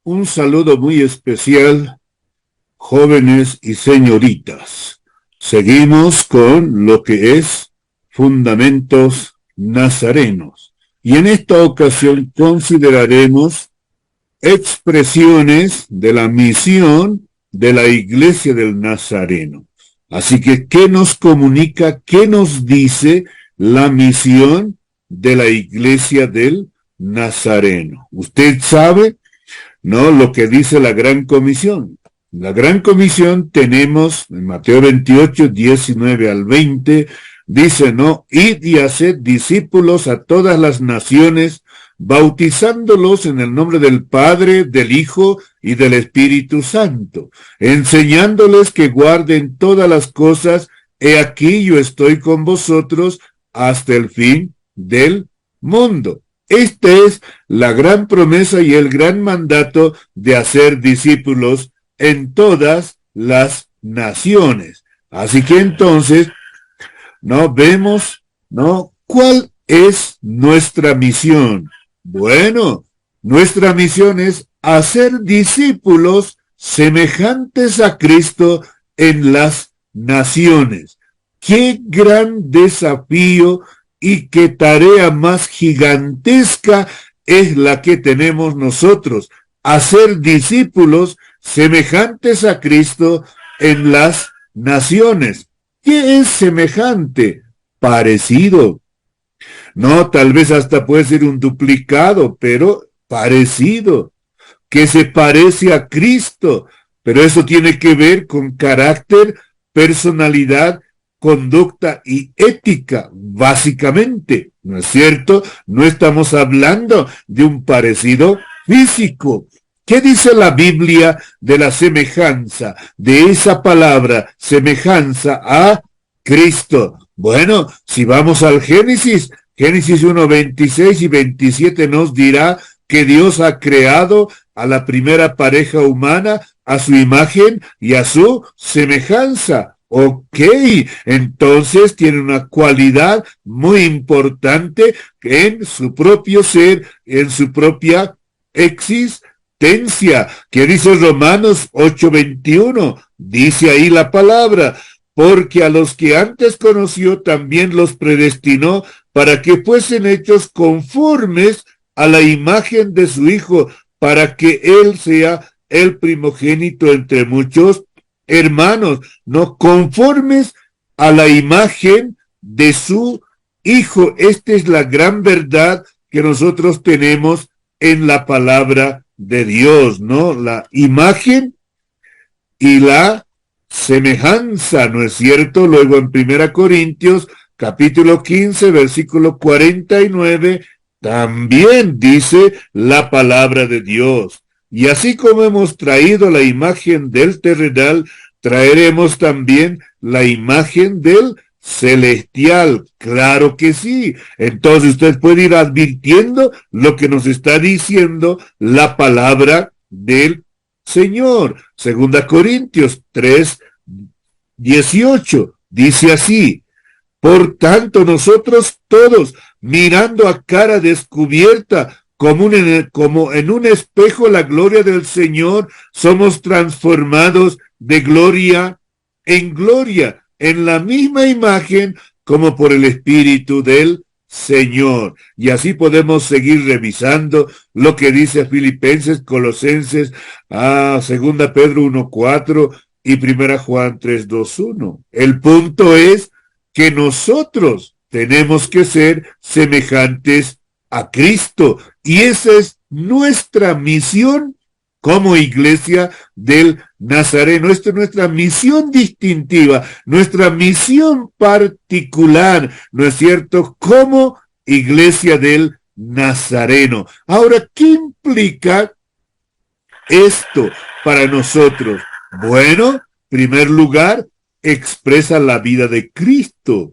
Un saludo muy especial, jóvenes y señoritas. Seguimos con lo que es Fundamentos Nazarenos. Y en esta ocasión consideraremos expresiones de la misión de la Iglesia del Nazareno. Así que, ¿qué nos comunica, qué nos dice la misión de la Iglesia del Nazareno? Usted sabe, ¿no?, lo que dice la Gran Comisión. La Gran Comisión tenemos en Mateo 28, 19 al 20, dice, ¿no? Id y haced discípulos a todas las naciones, bautizándolos en el nombre del Padre, del Hijo y del Espíritu Santo, enseñándoles que guarden todas las cosas. He aquí yo estoy con vosotros hasta el fin del mundo. Esta es la gran promesa y el gran mandato de hacer discípulos en todas las naciones. Así que entonces, ¿no? Vemos, ¿no?, ¿cuál es nuestra misión? Bueno, nuestra misión es hacer discípulos semejantes a Cristo en las naciones. ¡Qué gran desafío y qué tarea más gigantesca es la que tenemos nosotros! Hacer discípulos semejantes a Cristo en las naciones. ¿Qué es semejante? Parecido. No, tal vez hasta puede ser un duplicado, pero parecido. Que se parece a Cristo, pero eso tiene que ver con carácter, personalidad, conducta y ética, básicamente, ¿no es cierto? No estamos hablando de un parecido físico. ¿Qué dice la Biblia de la semejanza, de esa palabra, semejanza a Cristo? Bueno, si vamos al Génesis 1, 26 y 27 nos dirá que Dios ha creado a la primera pareja humana a su imagen y a su semejanza. Ok, entonces tiene una cualidad muy importante en su propio ser, en su propia existencia. ¿Qué dice Romanos 8:21? Dice ahí la palabra, porque a los que antes conoció también los predestinó para que fuesen hechos conformes a la imagen de su Hijo, para que Él sea el primogénito entre muchos hermanos, no conformes a la imagen de su Hijo. Esta es la gran verdad que nosotros tenemos en la palabra de Dios, ¿no? La imagen y la semejanza, ¿no es cierto? Luego en 1 Corintios, capítulo 15, versículo 49, también dice la palabra de Dios. Y así como hemos traído la imagen del terrenal, traeremos también la imagen del celestial. Claro que sí. Entonces usted puede ir advirtiendo lo que nos está diciendo la palabra del Señor. 2 Corintios 3, 18, dice así: por tanto, nosotros todos, mirando a cara descubierta, como en un espejo la gloria del Señor, somos transformados de gloria en gloria, en la misma imagen como por el Espíritu del Señor. Y así podemos seguir revisando lo que dice Filipenses, Colosenses, 2 Pedro 1:4 y 1 Juan 3:2:1. El punto es que nosotros tenemos que ser semejantes a Cristo, y esa es nuestra misión como Iglesia del Nazareno. Esta es nuestra misión distintiva, nuestra misión particular, ¿no es cierto?, como Iglesia del Nazareno. Ahora, ¿qué implica esto para nosotros? Bueno, en primer lugar, expresa la vida de Cristo.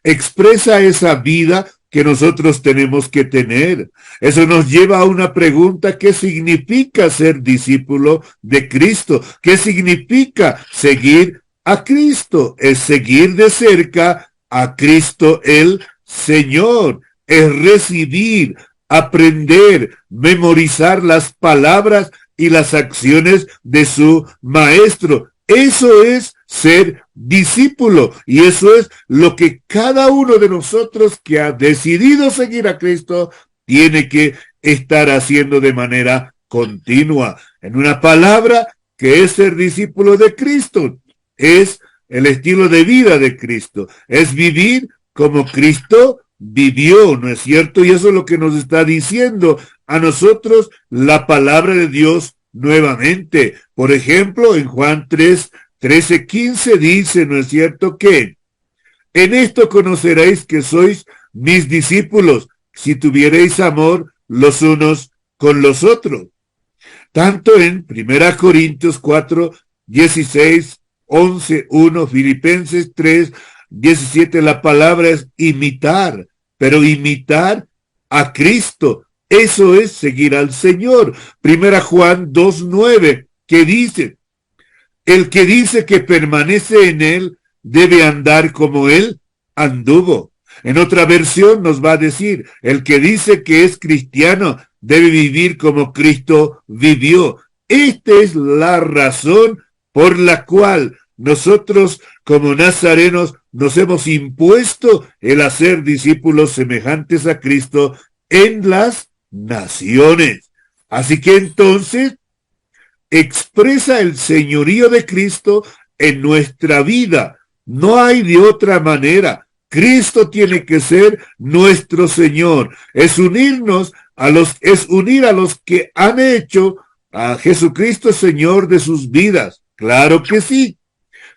Expresa esa vida que nosotros tenemos que tener. Eso nos lleva a una pregunta: ¿qué significa ser discípulo de Cristo? ¿Qué significa seguir a Cristo? Es seguir de cerca a Cristo el Señor, es recibir aprender, memorizar las palabras y las acciones de su maestro. Eso es ser discípulo, y eso es lo que cada uno de nosotros que ha decidido seguir a Cristo tiene que estar haciendo de manera continua. En una palabra, que es ser discípulo de Cristo, es el estilo de vida de Cristo, es vivir como Cristo vivió, ¿no es cierto? Y eso es lo que nos está diciendo a nosotros la palabra de Dios nuevamente. Por ejemplo, en Juan 13:15 dice, ¿no es cierto?, que en esto conoceréis que sois mis discípulos, si tuviereis amor los unos con los otros. Tanto en 1 Corintios 4:16, 11:1, Filipenses 3:17, la palabra es imitar, pero imitar a Cristo. Eso es seguir al Señor. 1 Juan 2:9, que dice, el que dice que permanece en él debe andar como él anduvo. En otra versión nos va a decir, el que dice que es cristiano debe vivir como Cristo vivió. Esta es la razón por la cual nosotros como nazarenos nos hemos impuesto el hacer discípulos semejantes a Cristo en las naciones. Así que entonces expresa el señorío de Cristo en nuestra vida. No hay de otra manera. Cristo tiene que ser nuestro Señor. Es unir a los que han hecho a Jesucristo Señor de sus vidas. Claro que sí,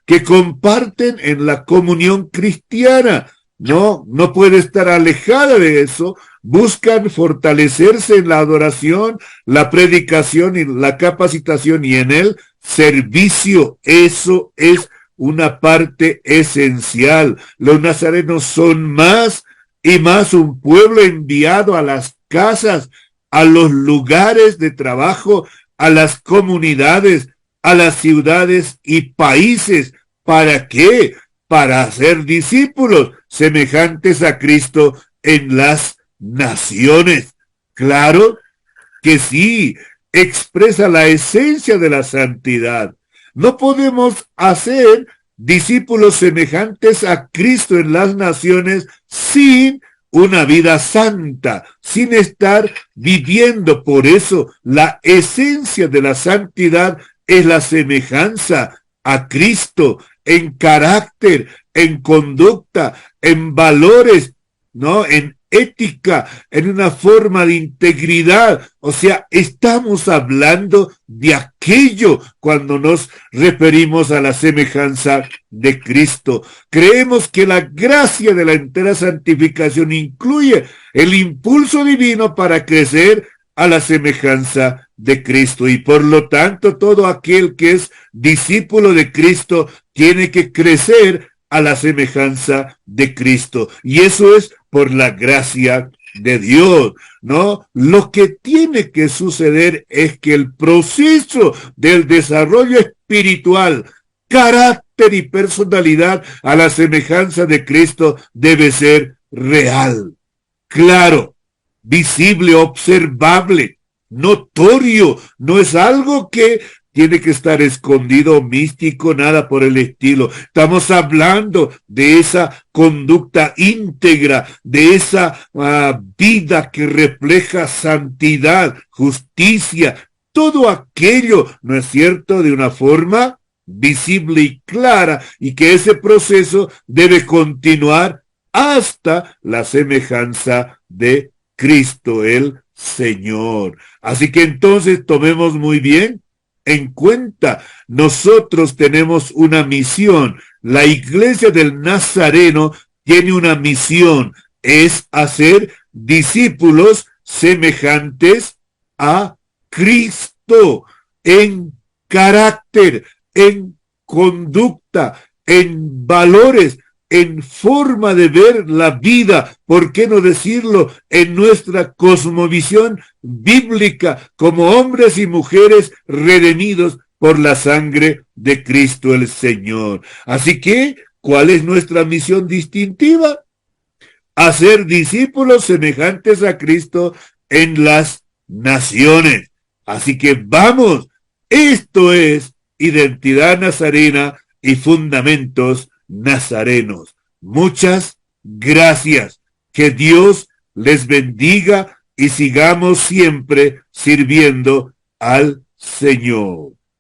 que comparten en la comunión cristiana. No puede estar alejada de eso. Buscan fortalecerse en la adoración, la predicación y la capacitación y en el servicio. Eso es una parte esencial. Los nazarenos son más y más un pueblo enviado a las casas, a los lugares de trabajo, a las comunidades, a las ciudades y países. ¿Para qué? Para hacer discípulos semejantes a Cristo en las naciones. Claro que sí, expresa la esencia de la santidad. No podemos hacer discípulos semejantes a Cristo en las naciones sin una vida santa, sin estar viviendo. Por eso, la esencia de la santidad es la semejanza a Cristo en carácter, en conducta, en valores, ¿no? En ética, en una forma de integridad. O sea, estamos hablando de aquello cuando nos referimos a la semejanza de Cristo. Creemos que la gracia de la entera santificación incluye el impulso divino para crecer a la semejanza de Cristo, y por lo tanto todo aquel que es discípulo de Cristo tiene que crecer a la semejanza de Cristo, y eso es por la gracia de Dios, ¿no? Lo que tiene que suceder es que el proceso del desarrollo espiritual, carácter y personalidad a la semejanza de Cristo debe ser real, claro, visible, observable, notorio. No es algo que tiene que estar escondido, místico, nada por el estilo. Estamos hablando de esa conducta íntegra, de esa vida que refleja santidad, justicia, todo aquello, ¿no es cierto?, de una forma visible y clara, y que ese proceso debe continuar hasta la semejanza de Cristo el Señor. Así que entonces tomemos muy bien en cuenta, nosotros tenemos una misión. La iglesia del Nazareno tiene una misión, es hacer discípulos semejantes a Cristo en carácter, en conducta, en valores, en forma de ver la vida, ¿por qué no decirlo?, en nuestra cosmovisión bíblica como hombres y mujeres redimidos por la sangre de Cristo el Señor. Así que, ¿cuál es nuestra misión distintiva? Hacer discípulos semejantes a Cristo en las naciones. Así que vamos, esto es Identidad Nazarena y Fundamentos Nazarenos. Muchas gracias. Que Dios les bendiga y sigamos siempre sirviendo al Señor.